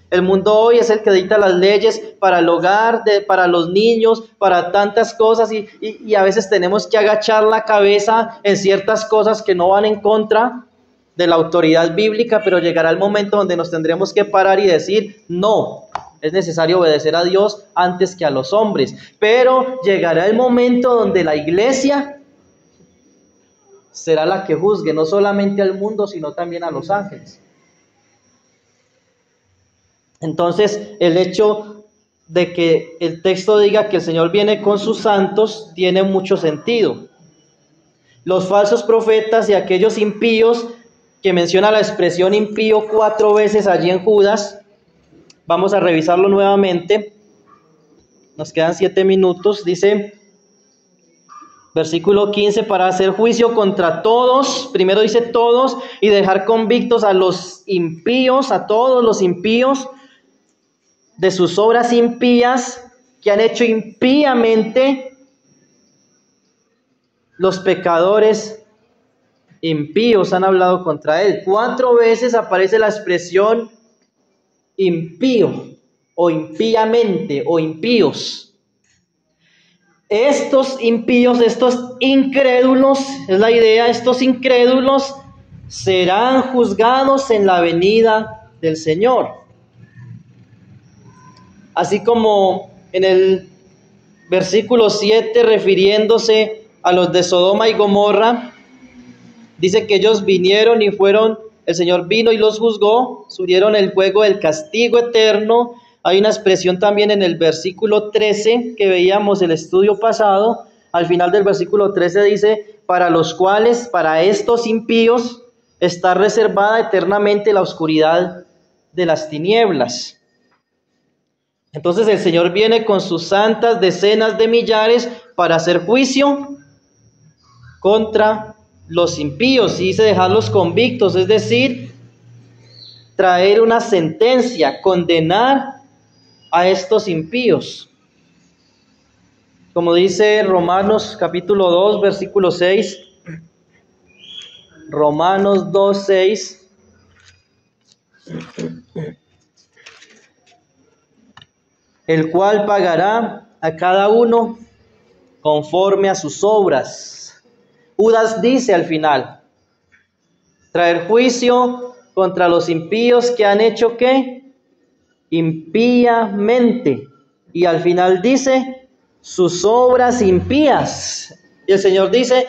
Speaker 1: El mundo hoy es el que dicta las leyes para el hogar, para los niños, para tantas cosas y a veces tenemos que agachar la cabeza en ciertas cosas que no van en contra de la autoridad bíblica, pero llegará el momento donde nos tendremos que parar y decir, no, es necesario obedecer a Dios antes que a los hombres. Pero llegará el momento donde la iglesia será la que juzgue, no solamente al mundo, sino también a los ángeles. Entonces, el hecho de que el texto diga que el Señor viene con sus santos tiene mucho sentido. Los falsos profetas y aquellos impíos, que menciona la expresión impío 4 veces allí en Judas, vamos a revisarlo nuevamente. Nos quedan 7 minutos. Dice, versículo 15, para hacer juicio contra todos, primero dice todos, y dejar convictos a los impíos, a todos los impíos, de sus obras impías que han hecho impíamente los pecadores impíos han hablado contra él. 4 veces aparece la expresión impío o impíamente o impíos. Estos impíos, estos incrédulos, es la idea, estos incrédulos serán juzgados en la venida del Señor. Así como en el versículo 7, refiriéndose a los de Sodoma y Gomorra, dice que ellos vinieron y fueron, el Señor vino y los juzgó, sufrieron el fuego del castigo eterno. Hay una expresión también en el versículo 13 que veíamos el estudio pasado. Al final del versículo 13 dice, para los cuales, para estos impíos, está reservada eternamente la oscuridad de las tinieblas. Entonces el Señor viene con sus santas decenas de millares para hacer juicio contra los impíos y dice dejarlos convictos, es decir, traer una sentencia, condenar a estos impíos. Como dice Romanos capítulo 2, versículo 6, Romanos 2, 6. El cual pagará a cada uno conforme a sus obras. Judas dice al final, traer juicio contra los impíos que han hecho ¿qué? Impíamente. Y al final dice, sus obras impías. Y el Señor dice,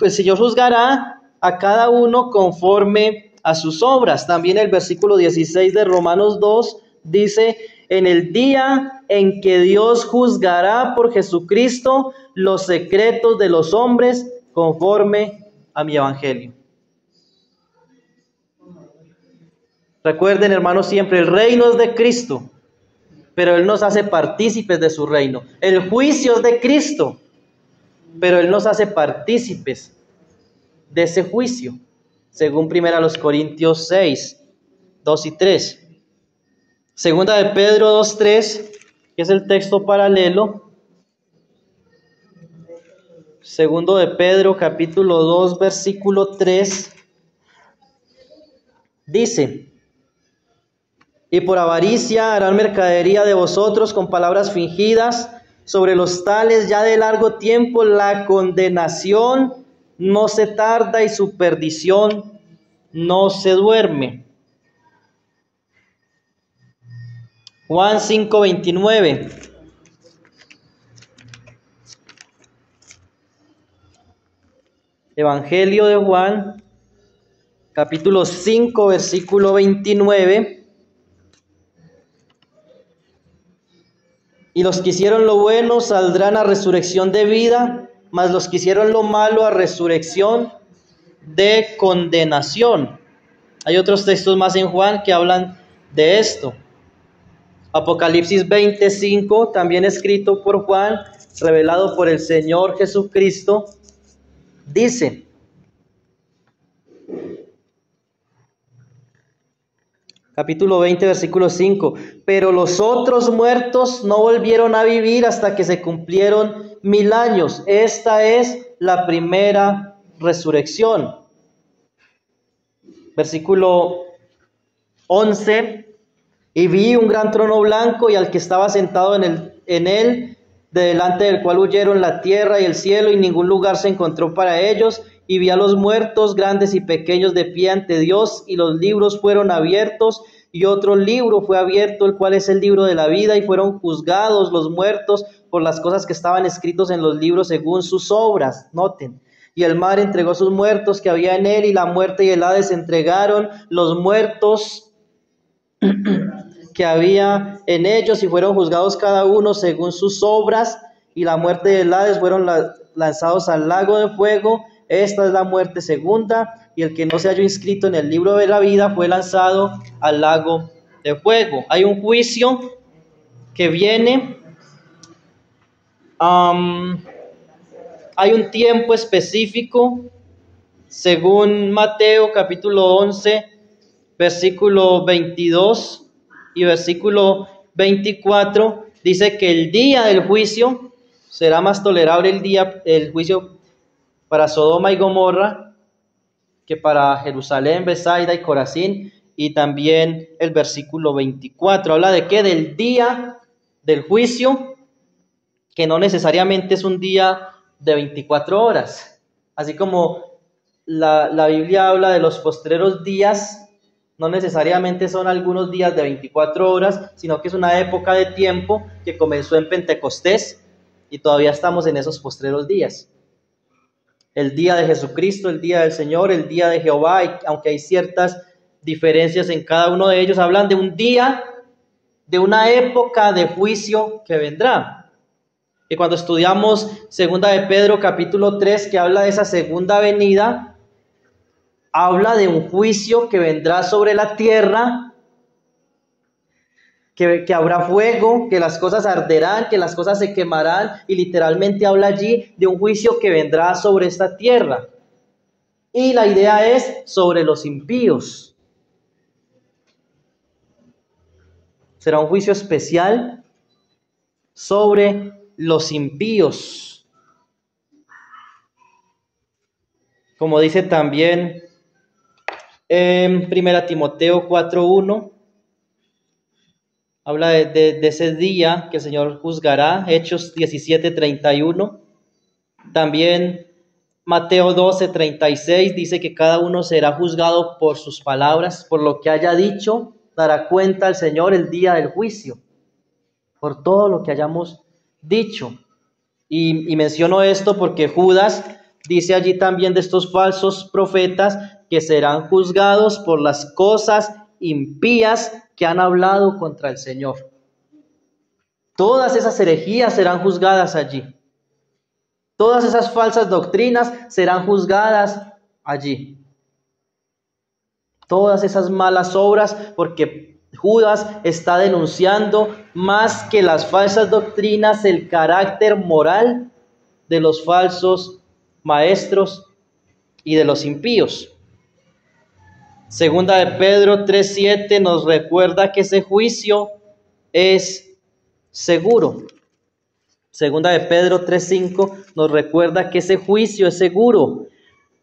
Speaker 1: el Señor juzgará a cada uno conforme a sus obras. También el versículo 16 de Romanos 2 dice, en el día en que Dios juzgará por Jesucristo los secretos de los hombres conforme a mi evangelio. Recuerden, hermanos, siempre el reino es de Cristo, pero Él nos hace partícipes de su reino. El juicio es de Cristo, pero Él nos hace partícipes de ese juicio, según 1 Corintios 6, 2 y 3. Segunda de Pedro 2:3, que es el texto paralelo. Segundo de Pedro, capítulo 2, versículo 3, dice, y por avaricia harán mercadería de vosotros con palabras fingidas, sobre los tales ya de largo tiempo la condenación no se tarda y su perdición no se duerme. Juan 5:29. Evangelio de Juan, capítulo 5, versículo 29. Y los que hicieron lo bueno saldrán a resurrección de vida, mas los que hicieron lo malo a resurrección de condenación. Hay otros textos más en Juan que hablan de esto. Apocalipsis 25, también escrito por Juan, revelado por el Señor Jesucristo, dice, capítulo 20, versículo 5, pero los otros muertos no volvieron a vivir hasta que se cumplieron 1000 años. Esta es la primera resurrección. Versículo 11 Y vi un gran trono blanco y al que estaba sentado en él, de delante del cual huyeron la tierra y el cielo, y ningún lugar se encontró para ellos. Y vi a los muertos, grandes y pequeños, de pie ante Dios, y los libros fueron abiertos, y otro libro fue abierto, el cual es el libro de la vida, y fueron juzgados los muertos por las cosas que estaban escritos en los libros según sus obras. Noten. Y el mar entregó sus muertos que había en él, y la muerte y el Hades entregaron los muertos que había en ellos, y fueron juzgados cada uno según sus obras, y la muerte y el Hades fueron lanzados al lago de fuego. Esta es la muerte segunda, y el que no se halló inscrito en el libro de la vida fue lanzado al lago de fuego. Hay un juicio que viene, hay un tiempo específico, según Mateo capítulo 11, versículo 22 y versículo 24, dice que el día del juicio será más tolerable el juicio para Sodoma y Gomorra que para Jerusalén, Besaida y Corazín. Y también el versículo 24 habla de qué, del día del juicio, que no necesariamente es un día de 24 horas, así como la Biblia habla de los postreros días. No necesariamente son algunos días de 24 horas, sino que es una época de tiempo que comenzó en Pentecostés y todavía estamos en esos postreros días. El día de Jesucristo, el día del Señor, el día de Jehová, y aunque hay ciertas diferencias en cada uno de ellos, hablan de un día, de una época de juicio que vendrá. Y cuando estudiamos 2 de Pedro capítulo 3, que habla de esa segunda venida, habla de un juicio que vendrá sobre la tierra, que habrá fuego, que las cosas arderán, que las cosas se quemarán, y literalmente habla allí de un juicio que vendrá sobre esta tierra. Y la idea es sobre los impíos. Será un juicio especial sobre los impíos. Como dice también en 1 Timoteo 4:1, habla de ese día que el Señor juzgará. Hechos 17:31. También Mateo 12:36 dice que cada uno será juzgado por sus palabras, por lo que haya dicho, dará cuenta al Señor el día del juicio, por todo lo que hayamos dicho. Y menciono esto porque Judas dice allí también de estos falsos profetas que serán juzgados por las cosas impías que han hablado contra el Señor. Todas esas herejías serán juzgadas allí. Todas esas falsas doctrinas serán juzgadas allí. Todas esas malas obras, porque Judas está denunciando más que las falsas doctrinas el carácter moral de los falsos maestros y de los impíos. Segunda de Pedro 3:7 nos recuerda que ese juicio es seguro. Segunda de Pedro 3:5 nos recuerda que ese juicio es seguro.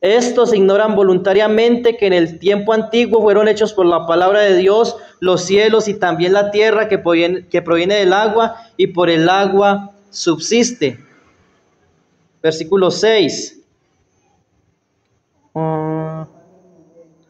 Speaker 1: Estos ignoran voluntariamente que en el tiempo antiguo fueron hechos por la palabra de Dios los cielos y también la tierra que proviene del agua y por el agua subsiste. Versículo 6.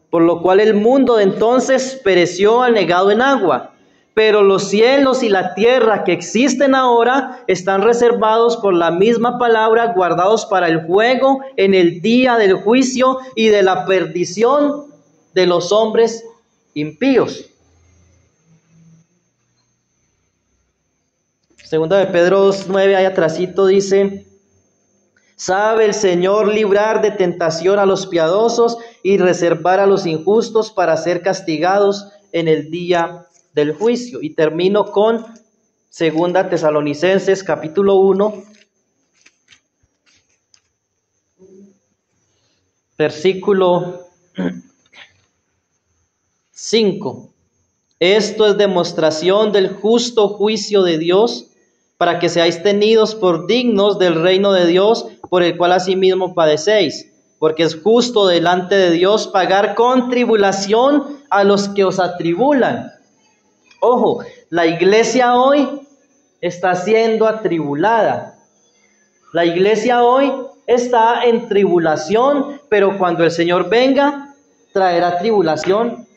Speaker 1: Por lo cual el mundo de entonces pereció anegado en agua, pero los cielos y la tierra que existen ahora están reservados por la misma palabra, guardados para el fuego en el día del juicio y de la perdición de los hombres impíos. Segunda de Pedro 2:9, ahí atrásito dice: sabe el Señor librar de tentación a los piadosos y reservar a los injustos para ser castigados en el día del juicio. Y termino con 2 Tesalonicenses capítulo 1, versículo 5. Esto es demostración del justo juicio de Dios, para que seáis tenidos por dignos del reino de Dios, por el cual asimismo padecéis, porque es justo delante de Dios pagar con tribulación a los que os atribulan Ojo, la iglesia hoy está siendo atribulada. La iglesia hoy está en tribulación, pero cuando el Señor venga, traerá tribulación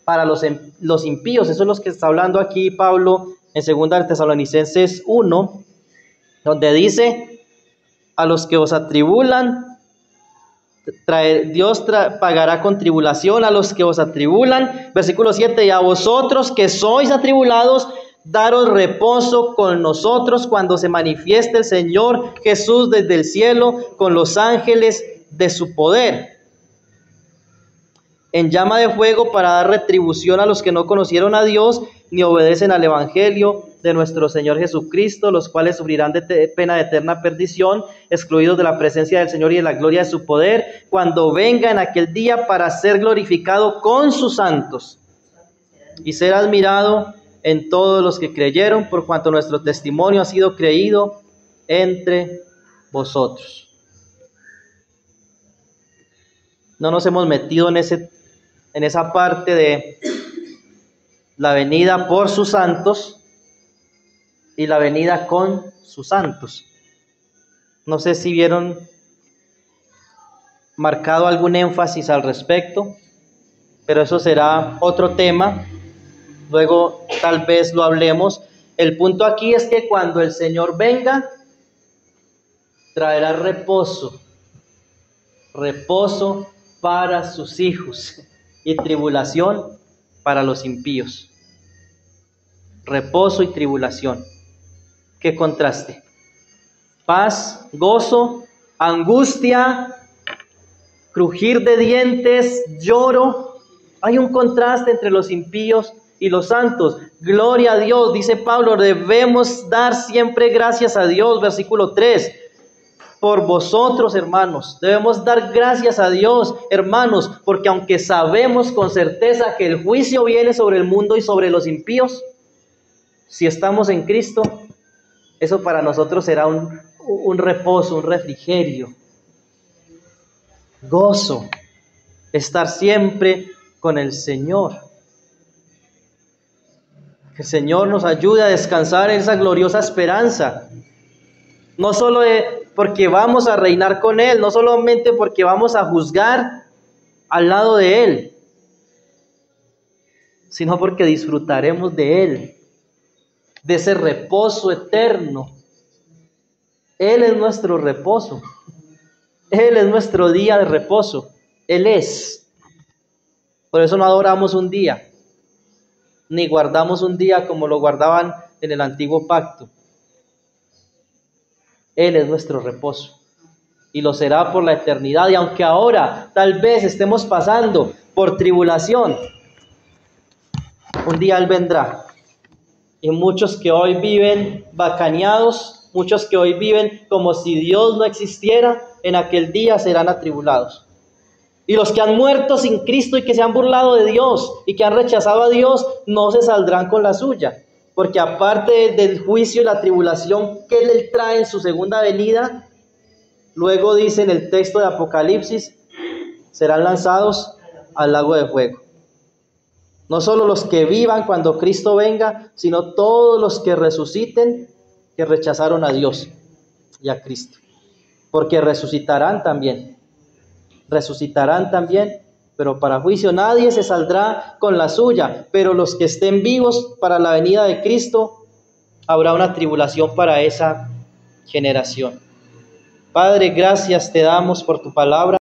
Speaker 1: para los impíos. Eso es lo que está hablando aquí Pablo en 2 Tesalonicenses 1, donde dice: a los que os atribulan, Dios pagará con tribulación a los que os atribulan. Versículo 7, y a vosotros que sois atribulados, daros reposo con nosotros cuando se manifieste el Señor Jesús desde el cielo con los ángeles de su poder, en llama de fuego, para dar retribución a los que no conocieron a Dios ni obedecen al evangelio de nuestro Señor Jesucristo, los cuales sufrirán pena de eterna perdición, excluidos de la presencia del Señor y de la gloria de su poder, cuando venga en aquel día para ser glorificado con sus santos y ser admirado en todos los que creyeron, por cuanto nuestro testimonio ha sido creído entre vosotros. No nos hemos metido en esa parte de la venida por sus santos y la venida con sus santos. No sé si vieron marcado algún énfasis al respecto, pero eso será otro tema. Luego tal vez lo hablemos. El punto aquí es que cuando el Señor venga, traerá reposo para sus hijos y tribulación para los impíos. Reposo y tribulación. ¿Qué contraste? Paz, gozo, angustia, crujir de dientes, lloro. Hay un contraste entre los impíos y los santos. Gloria a Dios, dice Pablo, debemos dar siempre gracias a Dios. Versículo 3. Por vosotros, hermanos, debemos dar gracias a Dios, hermanos, porque aunque sabemos con certeza que el juicio viene sobre el mundo y sobre los impíos, si estamos en Cristo, eso para nosotros será un reposo, un refrigerio, gozo, estar siempre con el Señor. Que el Señor nos ayude a descansar en esa gloriosa esperanza, no solo porque vamos a reinar con Él, no solamente porque vamos a juzgar al lado de Él, sino porque disfrutaremos de Él, de ese reposo eterno. Él es nuestro reposo, Él es nuestro día de reposo, Él es. Por eso no adoramos un día, ni guardamos un día como lo guardaban en el antiguo pacto. Él es nuestro reposo y lo será por la eternidad. Y aunque ahora tal vez estemos pasando por tribulación, un día Él vendrá. Y muchos que hoy viven bacaneados, muchos que hoy viven como si Dios no existiera, en aquel día serán atribulados. Y los que han muerto sin Cristo y que se han burlado de Dios y que han rechazado a Dios, no se saldrán con la suya. Porque aparte del juicio y la tribulación que Él trae en su segunda venida, luego dice en el texto de Apocalipsis, serán lanzados al lago de fuego. No solo los que vivan cuando Cristo venga, sino todos los que resuciten, que rechazaron a Dios y a Cristo. Porque resucitarán también, pero para juicio nadie se saldrá con la suya. Pero los que estén vivos para la venida de Cristo, habrá una tribulación para esa generación. Padre, gracias te damos por tu palabra.